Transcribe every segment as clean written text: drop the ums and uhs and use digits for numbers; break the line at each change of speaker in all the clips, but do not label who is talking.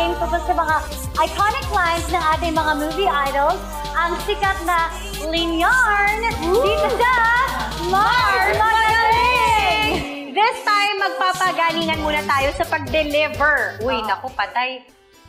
game tungkol sa mga iconic lines ng ating mga movie idols, ang sikat na Linyarn dito sa Mars Magaling!
This time, magpapagalingan muna tayo sa pag-deliver. Uy, naku, patay.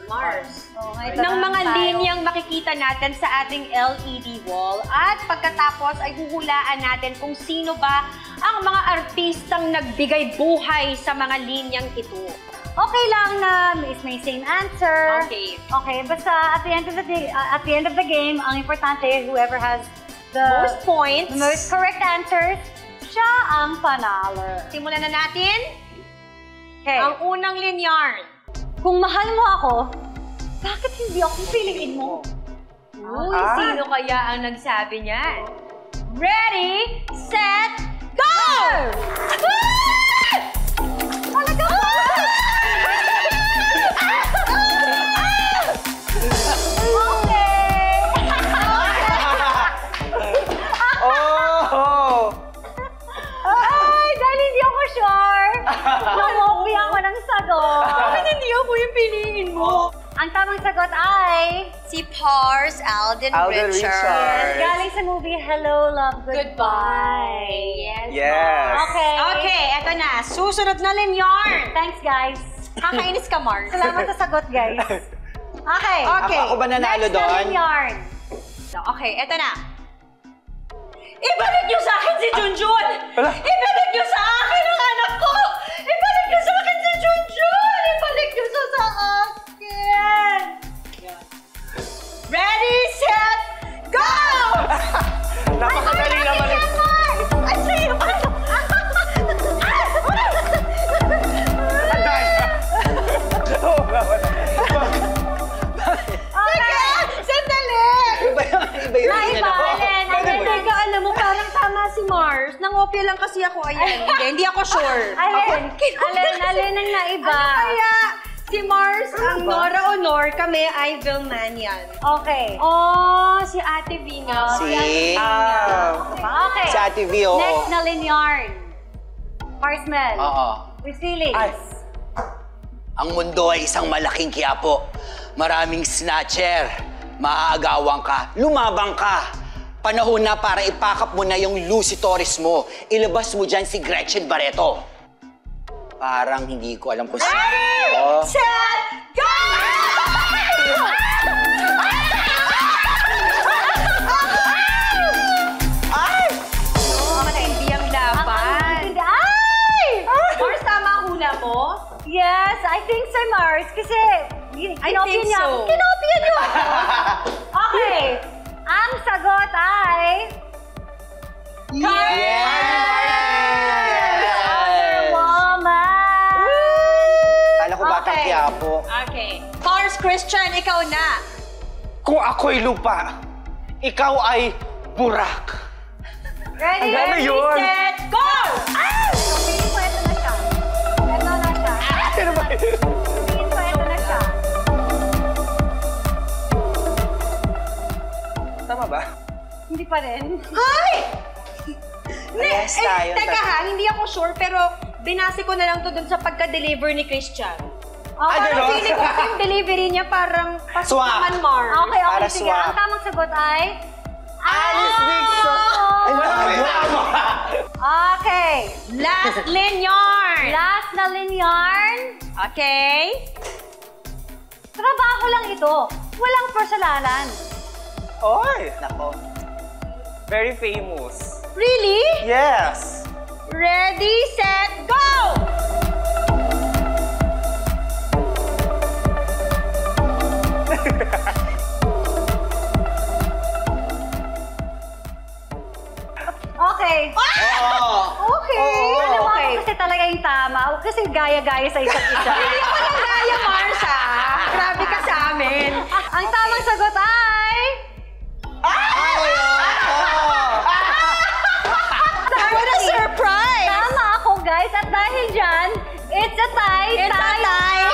Mars. Ng mga linyang makikita natin sa ating LED wall. At pagkatapos ay huhulaan natin kung sino ba ang mga artistang nagbigay buhay sa mga linyang ito.
Okay lang na may same answer.
Okay.
Okay, basta at the end of the game, ang importante, whoever has the most correct answers, siya ang panalo.
Simulan na natin.
Okay.
Ang unang linyarn.
Kung mahal mo ako, bakit hindi ako piliin mo?
Uy, sino kaya ang nagsabi niyan? Ready, set, go!
Talaga ba? Ay, dahil hindi ako sure. Namopi ako ng sagot.
Bakit hindi ako yung piliin mo?
Ang tamang sagot ay...
Si Pars Alden Richards.
Galing sa movie Hello, Love, Goodbye.
Yes.
Okay.
Okay, eto na. Susunod na linyarn.
Thanks, guys.
Kakainis ka, Mars.
Salamat sa sagot, guys. Okay.
Okay.
Ako ba nanalo doon?
Next na yarn.
Okay, eto na. Ibalik niyo sa akin si Junjun! Ibalik niyo sa akin ang anak ko! Ibalik niyo sa akin si Junjun! Ibalik niyo sa akin! Ready, set, go!
Napakadali naman ito.
Ay, sa'yo! Teka! Sandali!
Iba yung
Teka, alam mo, parang tama si Mars. Nangopya lang kasi ako, ayan. Hindi ako sure.
Alin ang naiba.
Ano kaya? Si Mars, ang Nora Honor, kami ay Vilmanian.
Okay.
Oh, si Ate Vina.
Si
Okay.
Sa TV, oo.
Next na linyarn. Parsmel.
Oo.
With feelings.
Ay. Ang mundo ay isang malaking kiyapo. Maraming snatcher. Maaagawan ka. Lumabang ka. Panahon na para ipakap mo na yung Lucy Torres mo. Ilabas mo dyan si Gretchen Barreto. Parang hindi ko alam kung sino.
Ready, set, go!
Ay!
Matindi ang dapat.
Ay!
Mars, tama ang hula mo?
Yes, I think so, Mars. Kasi, kinopya
think
niya.
so.
Kinopya niyo ako. Okay. Ang sagot ay... Other woman.
Kala ko batang
Okay.
kiyapo.
Okay. Mars Christian, ikaw na.
Kung ako'y lupa, ikaw ay burak.
Ready?
Ano yun?
Set, go!
Feeling ko ito na siya. Ito na siya.
Ano ba yun?
Feeling ko ito na siya.
Tama ba?
Hindi pa rin.
Hi!
Parehas tayo.
Teka ha, hindi ako sure, pero binase ko na lang to dun sa pagka-deliver ni Christian.
Okay.
gano'n?
Feeling ko yung delivery niya parang pasok
Swak.
naman, Mars.
Okay,
Para
sige.
swak.
Ang tamang sagot ay...
Alice Dixon!
Okay.
Last linyarn.
Last na linyarn.
Okay.
Trabaho lang ito. Walang persalanan.
Oy!
Nako.
Very famous.
Really?
Yes!
Ready, set, go!
Okay. Okay. Alam mo, ako kasi talaga yung tama. Kasi gaya-gaya sa isa't isa.
Hindi ko lang gaya, Mars, ha? Grabe ka sa amin.
Ang tamang sagot ay...
What a surprise!
Tama ako, guys. At dahil dyan, it's a tie.
It's a tie.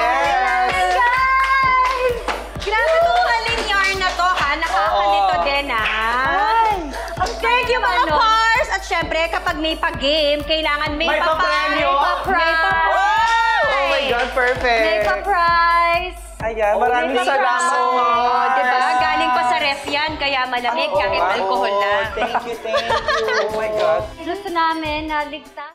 Yes! Guys!
Grabe itong linyarn na to, ha? Nakakalito din, ha? Thank you, mga Pars! At syempre, kapag may pa-game, kailangan may
May
pa-prize.
pa-premyo.
May pa-prize.
Oh my perfect.
Makeup prize!
Ayan, maraming
makeup
salamat.
prize.
Oh, di ba? Galing pa sa ref yan, kaya malamig kahit alcohol na.
Thank you, thank you. Oh my God.
Gusto namin na ligtas